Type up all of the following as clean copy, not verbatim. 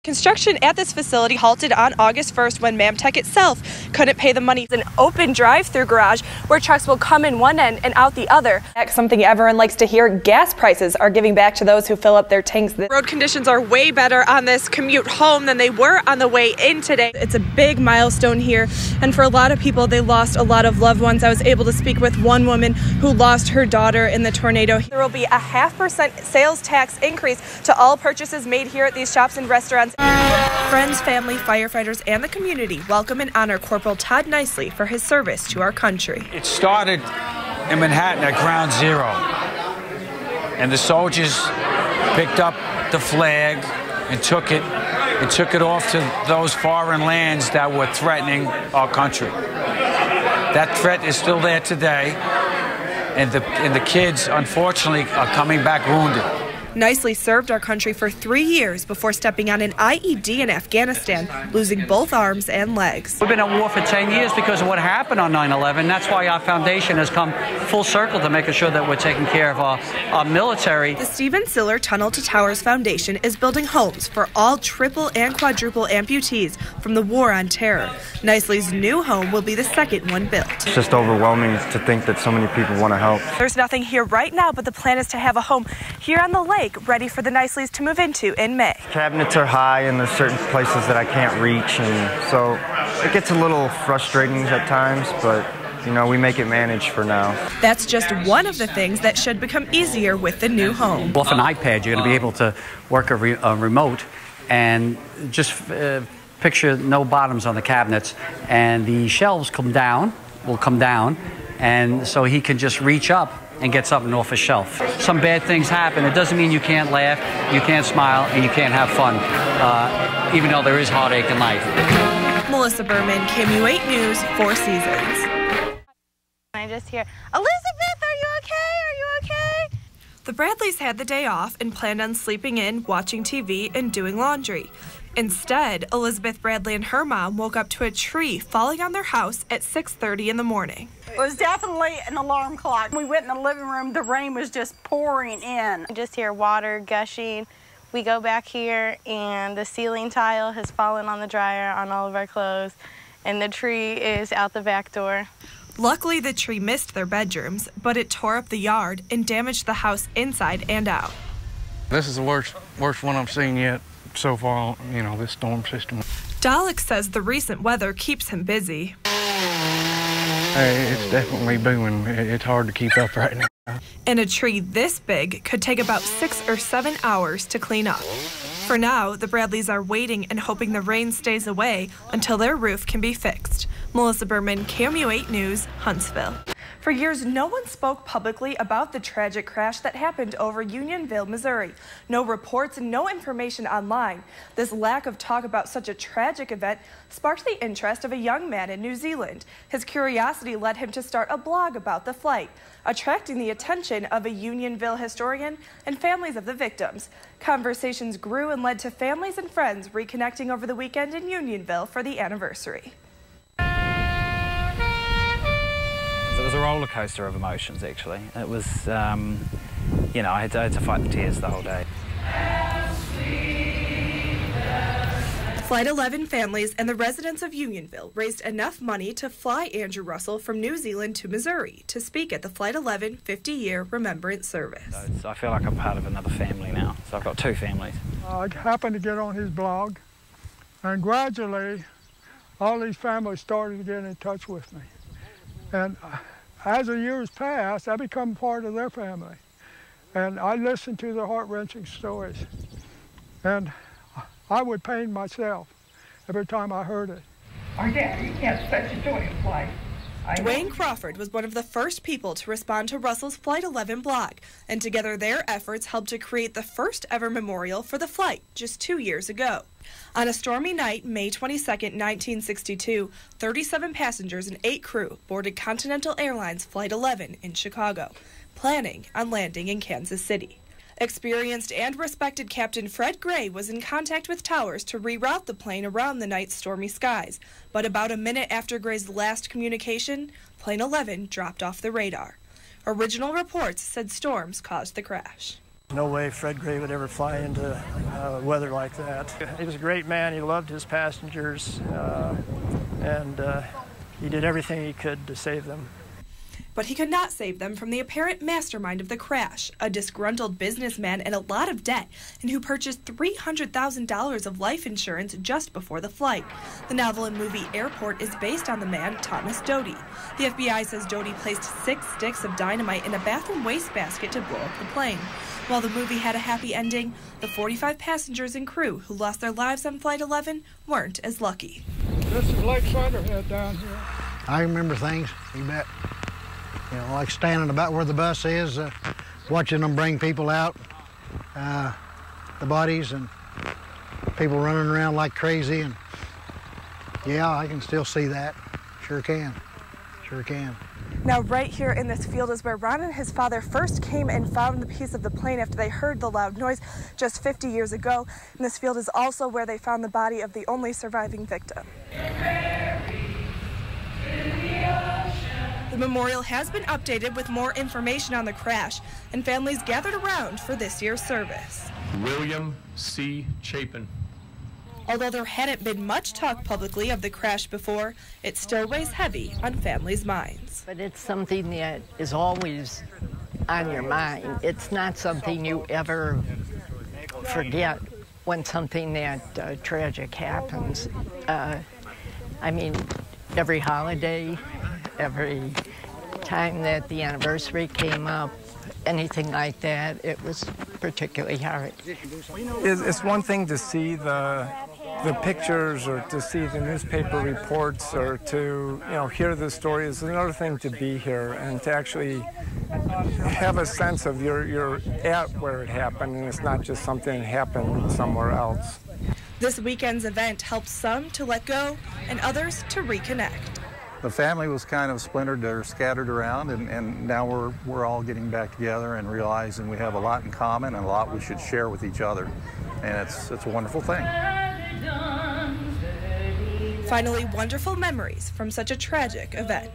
Construction at this facility halted on August 1st when Mamtech itself couldn't pay the money. It's an open drive-through garage where trucks will come in one end and out the other. Something everyone likes to hear, gas prices are giving back to those who fill up their tanks. The road conditions are way better on this commute home than they were on the way in today. It's a big milestone here, and for a lot of people, they lost a lot of loved ones. I was able to speak with one woman who lost her daughter in the tornado. There will be a 0.5% sales tax increase to all purchases made here at these shops and restaurants. Friends, family, firefighters, and the community welcome and honor Corporal Todd Nicely for his service to our country. It started in Manhattan at Ground Zero, and the soldiers picked up the flag and took it off to those foreign lands that were threatening our country. That threat is still there today, and the kids, unfortunately, are coming back wounded. Nicely served our country for 3 years before stepping on an IED in Afghanistan, losing both arms and legs. We've been at war for 10 years because of what happened on 9/11. That's why our foundation has come full circle to making sure that we're taking care of our military. The Stephen Siller Tunnel to Towers Foundation is building homes for all triple and quadruple amputees from the War on Terror. Nicely's new home will be the second one built. It's just overwhelming to think that so many people want to help. There's nothing here right now, but the plan is to have a home here on the lake ready for the Niceleys to move into in May. Cabinets are high and there's certain places that I can't reach, and so it gets a little frustrating at times, but you know, we make it manage for now. That's just one of the things that should become easier with the new home. Off an iPad, you're going to be able to work a remote and just picture no bottoms on the cabinets, and the shelves will come down, and so he can just reach up and get something off a shelf. Some bad things happen. It doesn't mean you can't laugh, you can't smile, and you can't have fun, even though there is heartache in life. Melissa Berman, KMU8 News, 4 Seasons. I just hear, Elizabeth, are you okay? Are you okay? The Bradleys had the day off and planned on sleeping in, watching TV, and doing laundry. Instead, Elizabeth Bradley and her mom woke up to a tree falling on their house at 6:30 in the morning. It was definitely an alarm clock. We went in the living room, the rain was just pouring in. I just hear water gushing. We go back here and the ceiling tile has fallen on the dryer on all of our clothes, and the tree is out the back door. Luckily, the tree missed their bedrooms, but it tore up the yard and damaged the house inside and out. This is the worst one I've seen yet so far, you know, this storm system. Dalek says the recent weather keeps him busy. It's definitely booming. It's hard to keep up right now. And a tree this big could take about 6 or 7 hours to clean up. For now, the Bradleys are waiting and hoping the rain stays away until their roof can be fixed. Melissa Berman, KMU8 News, Huntsville. For years, no one spoke publicly about the tragic crash that happened over Unionville, Missouri. No reports and no information online. This lack of talk about such a tragic event sparked the interest of a young man in New Zealand. His curiosity led him to start a blog about the flight, attracting the attention of a Unionville historian and families of the victims. Conversations grew and led to families and friends reconnecting over the weekend in Unionville for the anniversary. It was a roller coaster of emotions, actually. It was, you know, I had to fight the tears the whole day. Flight 11 families and the residents of Unionville raised enough money to fly Andrew Russell from New Zealand to Missouri to speak at the Flight 11 50-year remembrance service. So I feel like I'm part of another family now. So I've got 2 families. I happened to get on his blog, and gradually all these families started to get in touch with me. And as the years passed, I become part of their family. And I listened to their heart-wrenching stories. And I would pain myself every time I heard it. Our daddy had such a joyous life. Dwayne Crawford was one of the first people to respond to Russell's Flight 11 blog, and together their efforts helped to create the first ever memorial for the flight just 2 years ago. On a stormy night, May 22, 1962, 37 passengers and 8 crew boarded Continental Airlines Flight 11 in Chicago, planning on landing in Kansas City. Experienced and respected Captain Fred Gray was in contact with Towers to reroute the plane around the night's stormy skies, but about a minute after Gray's last communication, Plane 11 dropped off the radar. Original reports said storms caused the crash. No way Fred Gray would ever fly into weather like that. He was a great man. He loved his passengers, and he did everything he could to save them. But he could not save them from the apparent mastermind of the crash, a disgruntled businessman in a lot of debt, and who purchased $300,000 of life insurance just before the flight. The novel and movie Airport is based on the man, Thomas Doty. The FBI says Doty placed 6 sticks of dynamite in a bathroom wastebasket to blow up the plane. While the movie had a happy ending, the 45 passengers and crew who lost their lives on Flight 11 weren't as lucky. This is Lake Thunderhead down here. I remember things, you bet. You know, like standing about where the bus is, watching them bring people out, the bodies, and people running around like crazy. And yeah, I can still see that. Sure can. Sure can. Now, right here in this field is where Ron and his father first came and found the piece of the plane after they heard the loud noise just 50 years ago. And this field is also where they found the body of the only surviving victim. The memorial has been updated with more information on the crash, and families gathered around for this year's service. William C. Chapin. Although there hadn't been much talk publicly of the crash before, it still weighs heavy on families' minds. But it's something that is always on your mind. It's not something you ever forget when something that tragic happens. I mean, every holiday, every time that the anniversary came up, anything like that, it was particularly hard. It's one thing to see the pictures or to see the newspaper reports or to hear the story. It's another thing to be here and to actually have a sense of you're at where it happened and it's not just something that happened somewhere else. This weekend's event helped some to let go and others to reconnect. The family was kind of splintered or scattered around, and now we're all getting back together and realizing we have a lot in common and a lot we should share with each other, and it's a wonderful thing. Finally, wonderful memories from such a tragic event.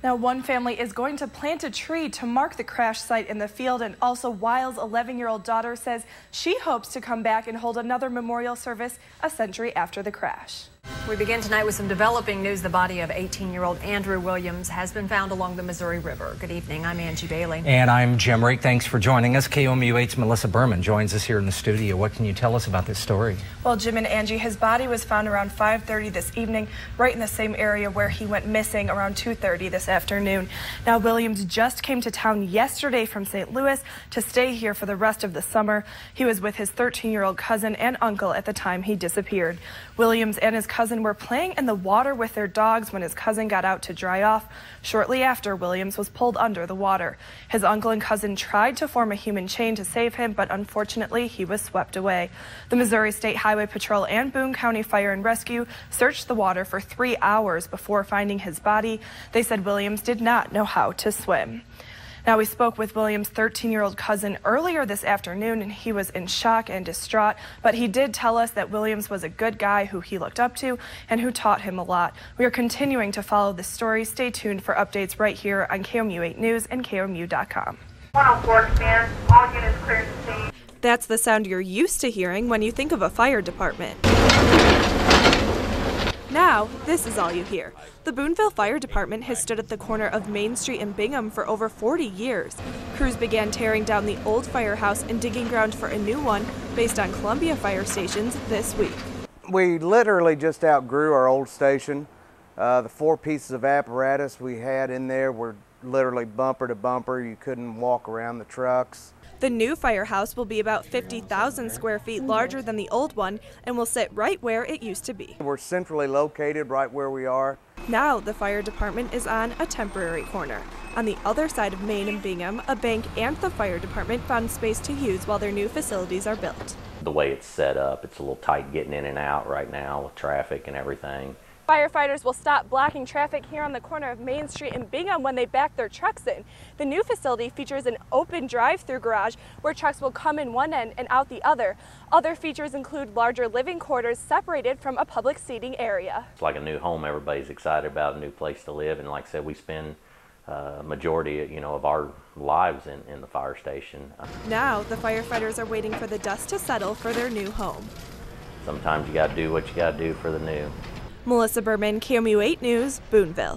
Now, one family is going to plant a tree to mark the crash site in the field, and also Wiles' 11-year-old daughter says she hopes to come back and hold another memorial service a century after the crash. We begin tonight with some developing news. The body of 18-year-old Andrew Williams has been found along the Missouri River. Good evening. I'm Angie Bailey. And I'm Jim Rake. Thanks for joining us. KOMU8's Melissa Berman joins us here in the studio. What can you tell us about this story? Well, Jim and Angie, his body was found around 5:30 this evening, right in the same area where he went missing around 2:30 this afternoon. Now, Williams just came to town yesterday from St. Louis to stay here for the rest of the summer. He was with his 13-year-old cousin and uncle at the time he disappeared. Williams and his cousin were playing in the water with their dogs when his cousin got out to dry off. Shortly after, Williams was pulled under the water. His uncle and cousin tried to form a human chain to save him, but unfortunately he was swept away. The Missouri State Highway Patrol and Boone County Fire and Rescue searched the water for 3 hours before finding his body. They said Williams did not know how to swim. Now, we spoke with Williams' 13-year-old cousin earlier this afternoon, and he was in shock and distraught, but he did tell us that Williams was a good guy who he looked up to and who taught him a lot. We are continuing to follow this story. Stay tuned for updates right here on KOMU8 News and KOMU.com. 104 command, all units clear to scene. That's the sound you're used to hearing when you think of a fire department. Now, this is all you hear. The Booneville Fire Department has stood at the corner of Main Street and Bingham for over 40 years. Crews began tearing down the old firehouse and digging ground for a new one based on Columbia Fire Stations this week. We literally just outgrew our old station. The 4 pieces of apparatus we had in there were literally bumper to bumper. You couldn't walk around the trucks. The new firehouse will be about 50,000 square feet larger than the old one and will sit right where it used to be. We're centrally located right where we are. Now the fire department is on a temporary corner. On the other side of Main and Bingham, a bank and the fire department found space to use while their new facilities are built. The way it's set up, it's a little tight getting in and out right now with traffic and everything. Firefighters will stop blocking traffic here on the corner of Main Street and Bingham when they back their trucks in. The new facility features an open drive-through garage where trucks will come in one end and out the other. Other features include larger living quarters separated from a public seating area. It's like a new home. Everybody's excited about a new place to live, and like I said, we spend majority, of our lives in the fire station. Now, the firefighters are waiting for the dust to settle for their new home. Sometimes you got to do what you got to do for the new. Melissa Berman, KOMU 8 News, Boonville.